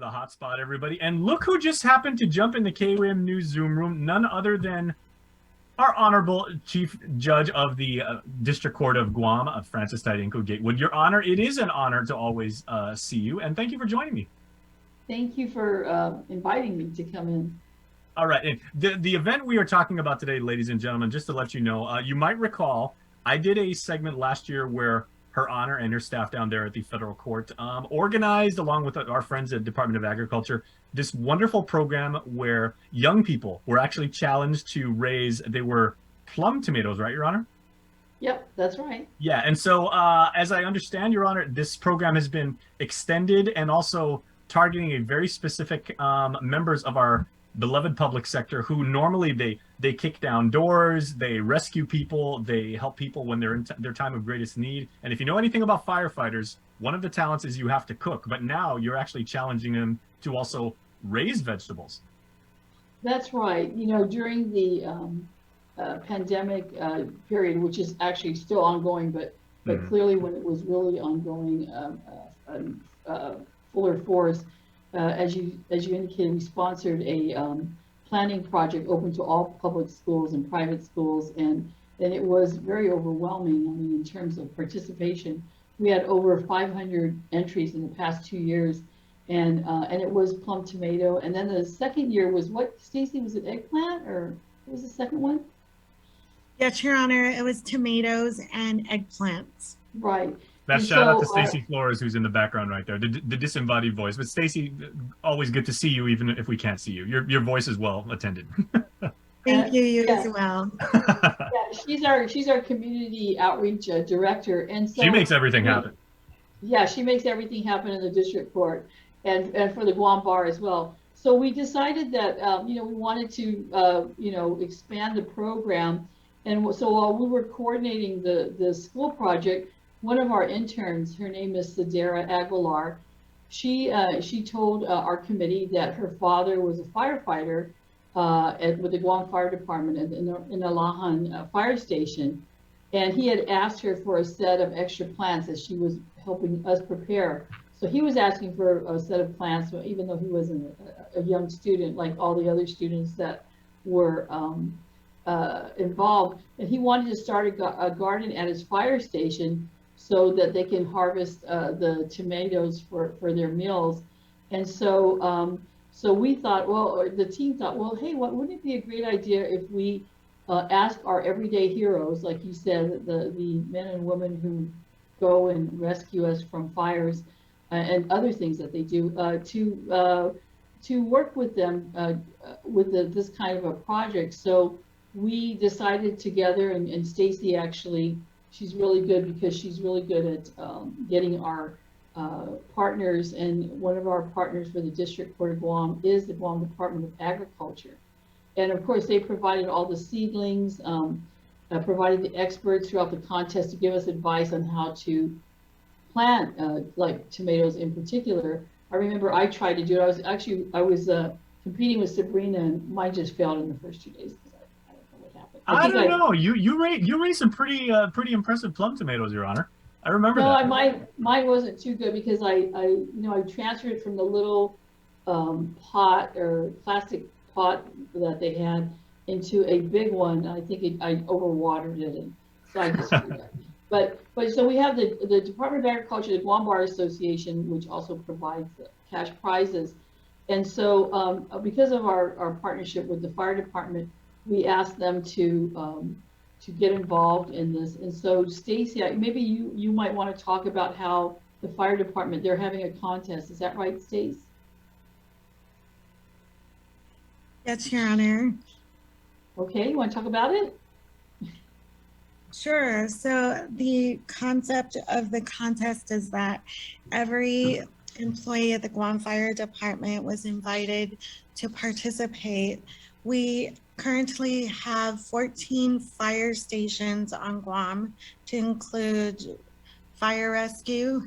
the hotspot, everybody. And look who just happened to jump in the KWM News Zoom room, none other than our honorable Chief Judge of the District Court of Guam, Francis Tydinko Gatewood. Your Honor, it is an honor to always see you, and thank you for joining me. Thank you for inviting me to come in. All right, and the event we are talking about today, ladies and gentlemen, just to let you know, you might recall, I did a segment last year where Her Honor and her staff down there at the federal court organized, along with our friends at Department of Agriculture, this wonderful program where young people were actually challenged to raise, they were plum tomatoes, right, Your Honor? Yep, that's right. Yeah, and so as I understand, Your Honor, this program has been extended and also targeting a very specific members of our beloved public sector who normally they kick down doors, they rescue people, they help people when they're in their time of greatest need. And if you know anything about firefighters, one of the talents is you have to cook, but now you're actually challenging them to also raise vegetables. That's right. You know, during the pandemic period, which is actually still ongoing, but clearly when it was really ongoing, fuller force, as you indicated, we sponsored a planning project open to all public schools and private schools, and it was very overwhelming. I mean, in terms of participation, we had over 500 entries in the past 2 years, and it was plum tomato. And then the second year was what, Stacy? Was it eggplant, or what was the second one? Yes, Your Honor, it was tomatoes and eggplants. Right. Best shout out to Stacy Flores, who's in the background right there, the disembodied voice. But Stacy, always good to see you, even if we can't see you. Your voice is well attended. Thank you, you as well. Yeah, she's our community outreach director, and so she makes everything happen. Yeah, she makes everything happen in the district court, and for the Guam bar as well. So we decided that we wanted to expand the program, and so while we were coordinating the school project, one of our interns, her name is Sadara Aguilar, she told our committee that her father was a firefighter with the Guam Fire Department in the Lahan fire station, and he had asked her for a set of extra plants as she was helping us prepare. So he was asking for a set of plants, even though he wasn't a young student like all the other students that were involved, and he wanted to start a garden at his fire station so that they can harvest the tomatoes for their meals. And so so we thought, well, the team thought, well, hey, wouldn't it be a great idea if we ask our everyday heroes, like you said, the men and women who go and rescue us from fires and other things that they do, to work with them with this kind of a project. So we decided together, and Stacy actually, she's really good because she's really good at getting our partners, and one of our partners for the District Court of Guam is the Guam Department of Agriculture. And of course, they provided all the seedlings, provided the experts throughout the contest to give us advice on how to plant, like tomatoes in particular. I remember I tried to do it. I was competing with Sabrina, and mine just failed in the first 2 days. I don't know. You raised some pretty impressive plum tomatoes, Your Honor. I remember that. No, mine wasn't too good because I transferred it from the little pot or plastic pot that they had into a big one. I think I overwatered it, and so I just screwed up. But so we have the Department of Agriculture, the Guam Bar Association, which also provides the cash prizes, and so because of our partnership with the fire department, we asked them to get involved in this. And so Stacy, maybe you might want to talk about how the fire department, they're having a contest. Is that right, Stace? Yes, Your Honor. Okay, you want to talk about it? Sure. So the concept of the contest is that every employee at the Guam Fire Department was invited to participate. We currently have 14 fire stations on Guam, to include fire rescue,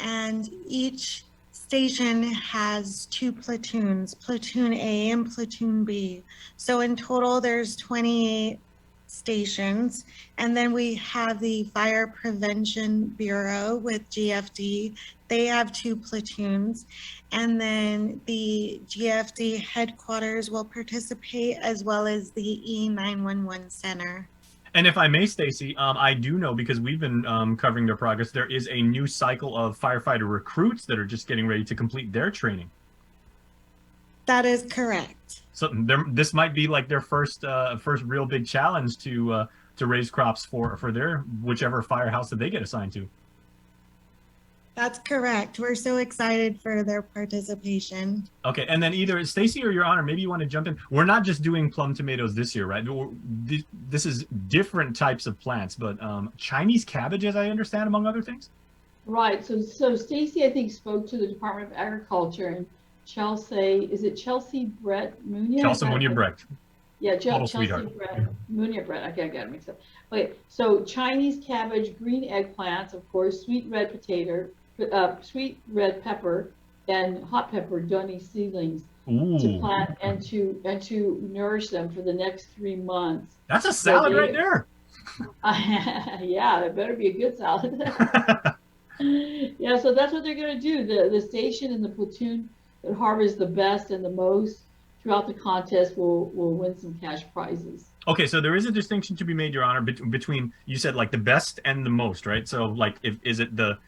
and each station has 2 platoons, Platoon A and Platoon B. So in total, there's 28 stations. And then we have the Fire Prevention Bureau with GFD. They have 2 platoons. And then the GFD headquarters will participate, as well as the E911 center. And if I may, Stacy, I do know, because we've been covering their progress, there is a new cycle of firefighter recruits that are just getting ready to complete their training. That is correct. So this might be like their first real big challenge to raise crops for their whichever firehouse that they get assigned to. That's correct. We're so excited for their participation. Okay, and then either Stacy or Your Honor, maybe you want to jump in. We're not just doing plum tomatoes this year, right? This is different types of plants, but Chinese cabbage, as I understand, among other things. Right. So Stacy, I think, spoke to the Department of Agriculture, and Chelsea, is it Chelsea Brett Munia? Chelsea Munia Brett. Yeah, Total Chelsea sweetheart. Brett Munia Brett. Okay, I got it mixed up. Okay, so Chinese cabbage, green eggplants, of course, sweet red potato, sweet red pepper, and hot pepper donate seedlings to plant and to nourish them for the next 3 months. That's a salad right there. Yeah, it better be a good salad. Yeah, so that's what they're going to do. The station and the platoon that harvest the best and the most throughout the contest will win some cash prizes. Okay, so there is a distinction to be made, Your Honor, between, you said, like the best and the most, right? So like, is it the,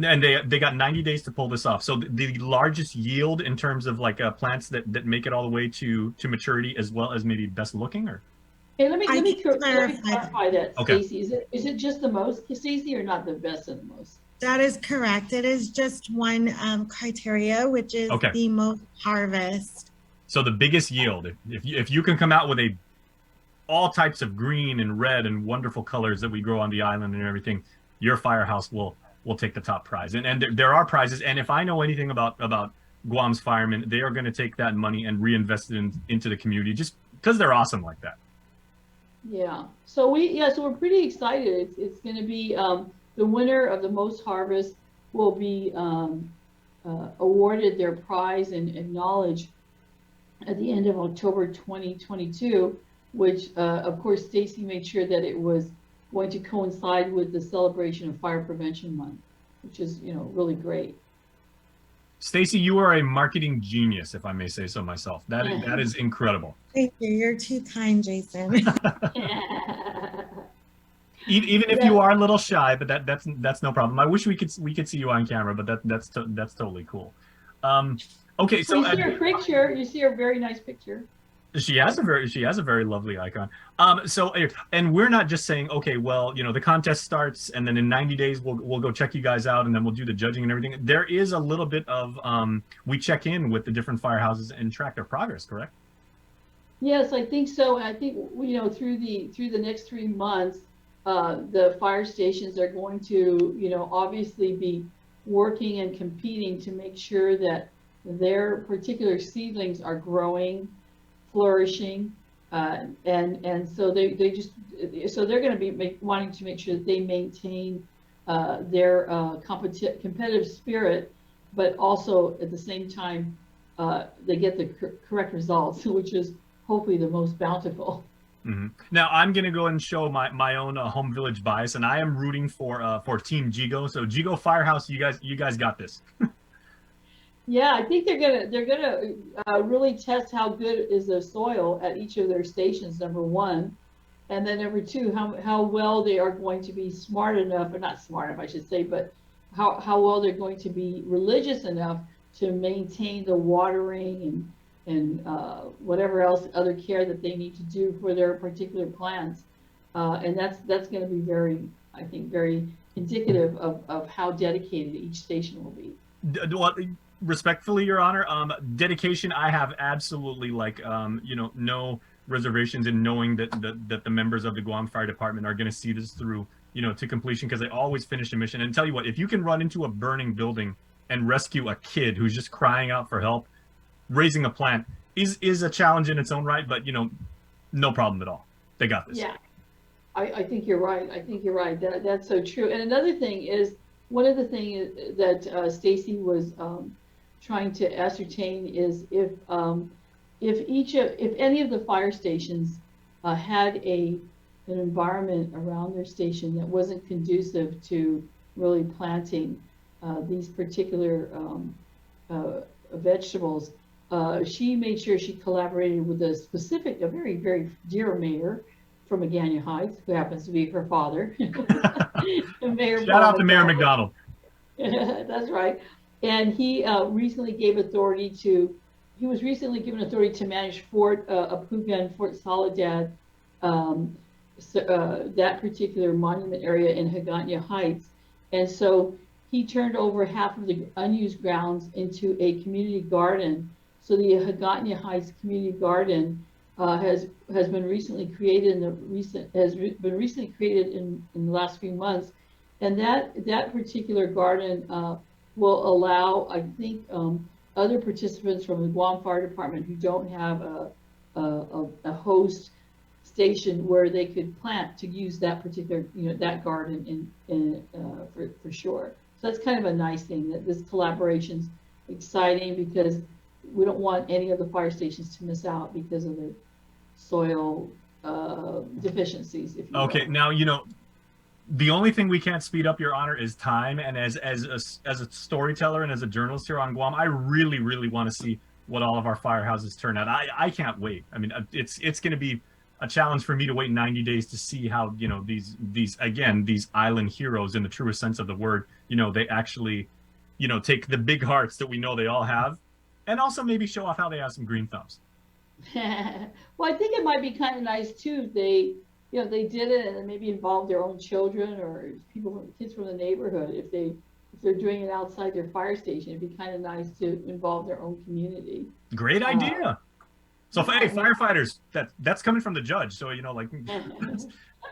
and they got 90 days to pull this off. So the largest yield in terms of like plants that make it all the way to maturity, as well as maybe best looking, or? Hey, let me clarify that, Okay. Stacy. Is it just the most, Stacy, or not the best and the most? That is correct. It is just one criteria, which is the most harvest. So the biggest yield, if you can come out with all types of green and red and wonderful colors that we grow on the island and everything, your firehouse will take the top prize. And there are prizes. And if I know anything about Guam's firemen, they are going to take that money and reinvest it into the community, just because they're awesome like that. Yeah. So we're pretty excited. It's going to be the winner of the most harvest will be awarded their prize and knowledge at the end of October 2022, which of course Stacy made sure that it was going to coincide with the celebration of Fire Prevention Month, which is, really great. Stacy, you are a marketing genius, if I may say so myself. That is incredible. Thank you. You're too kind, Jason. Even if you are a little shy, but that's no problem. I wish we could see you on camera, but that's totally cool. Okay, so you see her picture. You see her very nice picture. She has a very lovely icon. So, and we're not just saying, okay, well, the contest starts, and then in 90 days we'll go check you guys out, and then we'll do the judging and everything. There is a little bit of we check in with the different firehouses and track their progress, correct? Yes, I think so. I think through the next 3 months, the fire stations are going to obviously be working and competing to make sure that their particular seedlings are growing, flourishing, and so they're going to be wanting to make sure that they maintain their competitive spirit, but also at the same time they get the correct results, which is hopefully the most bountiful. Mm-hmm. Now I'm going to go and show my own home village bias, and I am rooting for Team Jigo. So Jigo Firehouse, you guys got this. Yeah, I think they're gonna really test how good is the soil at each of their stations, number one, and then number two, how well they are going to be smart enough, or not smart enough, I should say, but how well they're going to be religious enough to maintain the watering and whatever else other care that they need to do for their particular plants, and that's going to be very indicative of how dedicated each station will be. Respectfully, Your Honor, dedication, I have absolutely no reservations in knowing that the members of the Guam Fire Department are going to see this through, to completion, because they always finish a mission. And tell you what, if you can run into a burning building and rescue a kid who's just crying out for help, raising a plant is a challenge in its own right, but no problem at all. They got this. Yeah, I think you're right. That's so true. And another thing is, one of the things that Stacy was trying to ascertain is if any of the fire stations had a an environment around their station that wasn't conducive to really planting these particular vegetables. She made sure she collaborated with a very, very dear mayor from Agania Heights, who happens to be her father, Mayor Shout Paul out to Mayor McDonald. McDonald. That's right. And he recently gave authority to, he was recently given authority to manage Fort Apuga and Fort Soledad, that particular monument area in Hagåtña Heights. And so he turned over half of the unused grounds into a community garden. So the Hagåtña Heights Community Garden has been recently created in the last few months, and that particular garden will allow, I think, other participants from the Guam Fire Department who don't have a host station where they could plant to use that particular, that garden for sure. So that's kind of a nice thing, that this collaboration's exciting, because we don't want any of the fire stations to miss out because of the soil deficiencies, if you Okay, will. now the only thing we can't speed up, Your Honor, is time. And as a storyteller and as a journalist here on Guam, I really, really want to see what all of our firehouses turn out. I can't wait. I mean, it's going to be a challenge for me to wait 90 days to see how these island heroes, in the truest sense of the word, they actually take the big hearts that we know they all have, and also maybe show off how they have some green thumbs. Well, I think it might be kind of nice too if they did it and maybe involve their own children or kids from the neighborhood. If they're doing it outside their fire station, it'd be kind of nice to involve their own community. Great idea. So, hey, firefighters, that's coming from the judge. So,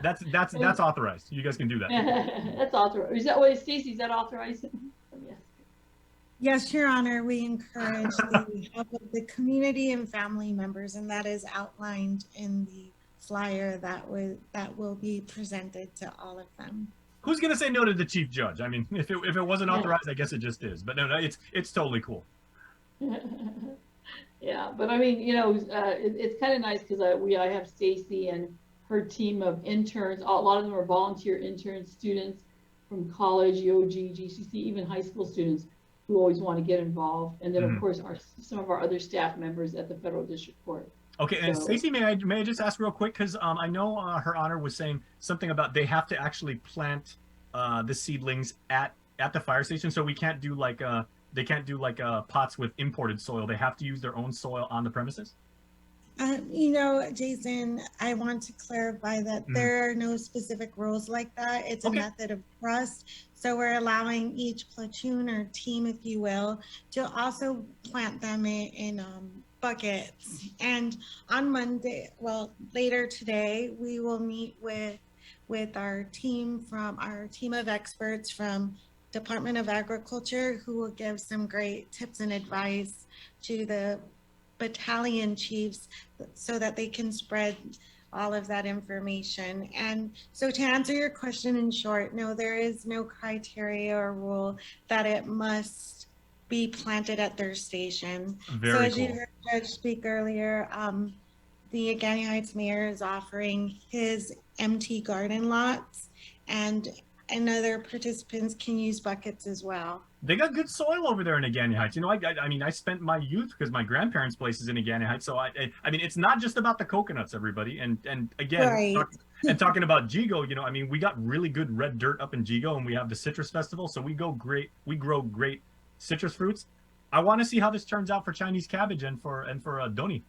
that's authorized. You guys can do that. That's authorized. Is that what, Stacy? Is that authorized? Yes. Yes, Your Honor, we encourage the help of the community and family members, and that is outlined in the flyer that will be presented to all of them. Who's gonna say no to the chief judge? I mean, if it wasn't authorized, I guess it just is. But no, it's totally cool. Yeah, but I mean, it's kind of nice because I have Stacy and her team of interns. A lot of them are volunteer interns, students from college, UOG, GCC, even high school students who always want to get involved. And then, of course, some of our other staff members at the Federal District Court. Okay, and Stacy, may I just ask real quick, because I know Her Honor was saying something about they have to actually plant the seedlings at the fire station, so we can't do they can't do pots with imported soil. They have to use their own soil on the premises. Jason, I want to clarify that there are no specific rules like that. It's a method of trust. So we're allowing each platoon or team, if you will, to also plant them in buckets. And on Monday, later today, we will meet with our team of experts from Department of Agriculture, who will give some great tips and advice to the battalion chiefs so that they can spread all of that information. And so to answer your question in short, no, there is no criteria or rule that it must be planted at their station. Very so as cool. you heard Judge speak earlier, the Agania Heights mayor is offering his empty garden lots, and other participants can use buckets as well. They got good soil over there in Agania Heights. I mean, I spent my youth because my grandparents' place is in Agania Heights. So I mean, it's not just about the coconuts, everybody. And again, right. talking about Jigo, I mean, we got really good red dirt up in Jigo, and we have the citrus festival. So we grow great citrus fruits. I want to see how this turns out for Chinese cabbage and for Doni.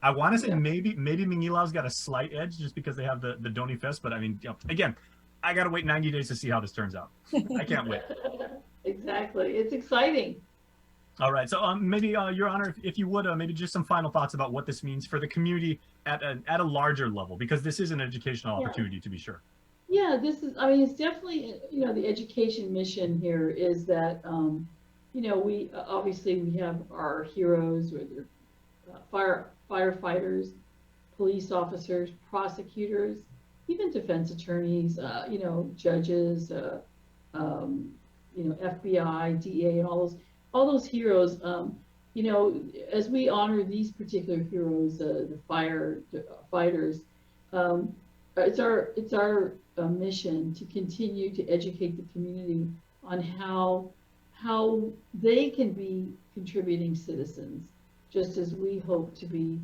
I want to say maybe Mingilau's got a slight edge just because they have the Doni Fest. But I mean, again, I got to wait 90 days to see how this turns out. I can't wait. Exactly. It's exciting. All right. So maybe, Your Honor, if you would, maybe just some final thoughts about what this means for the community at a larger level, because this is an educational opportunity, to be sure. Yeah, it's definitely, the education mission here is that, we obviously we have our heroes, whether firefighters, police officers, prosecutors, even defense attorneys, judges, FBI, DEA, and all those heroes. As we honor these particular heroes, the fighters, it's our mission to continue to educate the community on how they can be contributing citizens, just as we hope to be.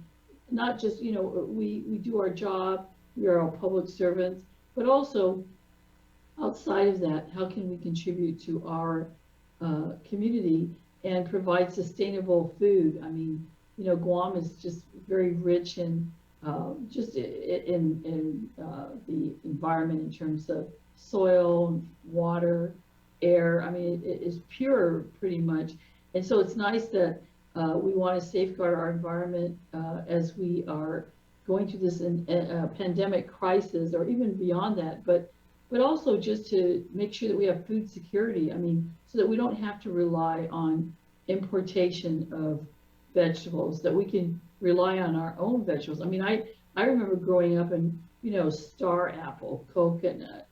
Not just, we do our job, we are all public servants, but also outside of that, how can we contribute to our community and provide sustainable food? I mean, Guam is just very rich in just in the environment in terms of soil, water, air. I mean, it is pure pretty much. And so it's nice that we want to safeguard our environment as we are going through this pandemic crisis, or even beyond that, but also just to make sure that we have food security. I mean, so that we don't have to rely on importation of vegetables, that we can rely on our own vegetables. I mean, I remember growing up and, star apple, coconut,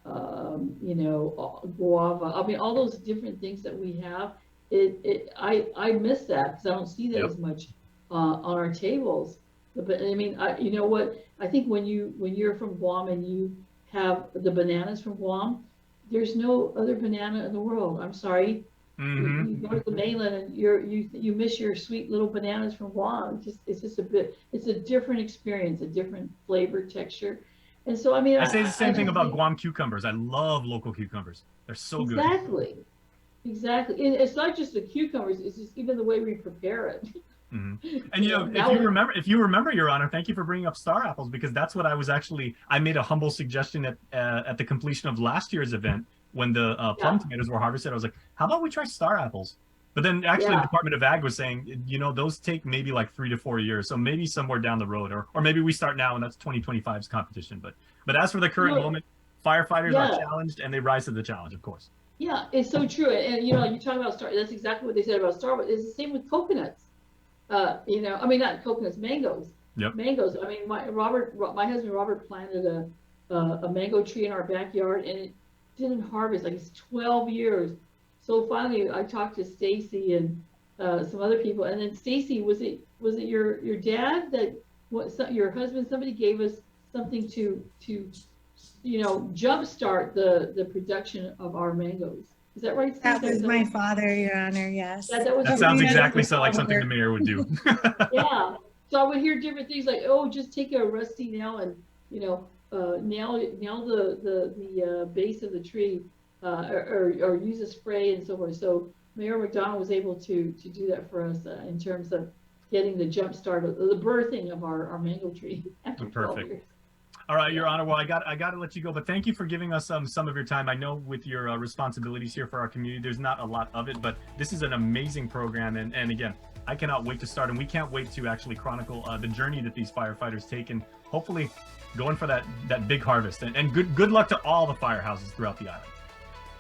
guava. I mean, all those different things that we have. I miss that because I don't see that Yep. as much on our tables. But I mean, you know what? I think when you're from Guam and you have the bananas from Guam, there's no other banana in the world. I'm sorry. Mm-hmm. You go to the mainland and you miss your sweet little bananas from Guam. It's just it's a different experience, a different flavor, texture. And so, I mean, I say the same thing just about think- Guam cucumbers. I love local cucumbers. They're so good. Exactly. And it's not just the cucumbers, it's just even the way we prepare it. Mm-hmm. And Now if you remember, Your Honor, thank you for bringing up star apples, because that's what I made a humble suggestion at the completion of last year's event when the plum tomatoes were harvested. I was like, how about we try star apples? But then actually the Department of Ag was saying, those take maybe like 3 to 4 years. So maybe somewhere down the road, or maybe we start now and that's 2025's competition. But as for the current moment, firefighters are challenged and they rise to the challenge, of course. Yeah, it's so true. And you talk about that's exactly what they said about Starbucks. It's the same with coconuts. I mean, not coconuts, mangoes. Yep. Mangoes. I mean, my husband Robert planted a mango tree in our backyard, and it didn't harvest like it's 12 years. So finally, I talked to Stacy and some other people, and then Stacy, was it your dad your husband? Somebody gave us something to jumpstart the production of our mangoes. Is that right, Steve? That was my father, Your Honor, yes. That sounds exactly like something the mayor would do. Yeah. So I would hear different things like, oh, just take a rusty nail and, nail the base of the tree, or use a spray and so forth. So Mayor McDonald was able to do that for us in terms of getting the jump start of the birthing of our mango tree after 12 years. All right, Your Honor. Well, I got to let you go, but thank you for giving us some of your time. I know with your responsibilities here for our community, there's not a lot of it, but this is an amazing program. And again, I cannot wait to start, and we can't wait to actually chronicle the journey that these firefighters take, and hopefully going for that big harvest. And good luck to all the firehouses throughout the island.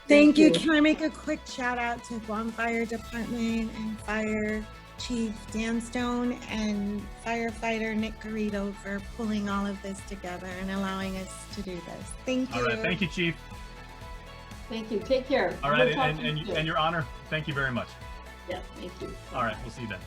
Thank you. Can I make a quick shout out to Guam Fire Department and Fire Chief Dan Stone and firefighter Nick Garrido for pulling all of this together and allowing us to do this. Thank you. All right, thank you, Chief. Thank you. Take care. All right, and Your Honor, thank you very much. Yes, thank you. All right, we'll see you then.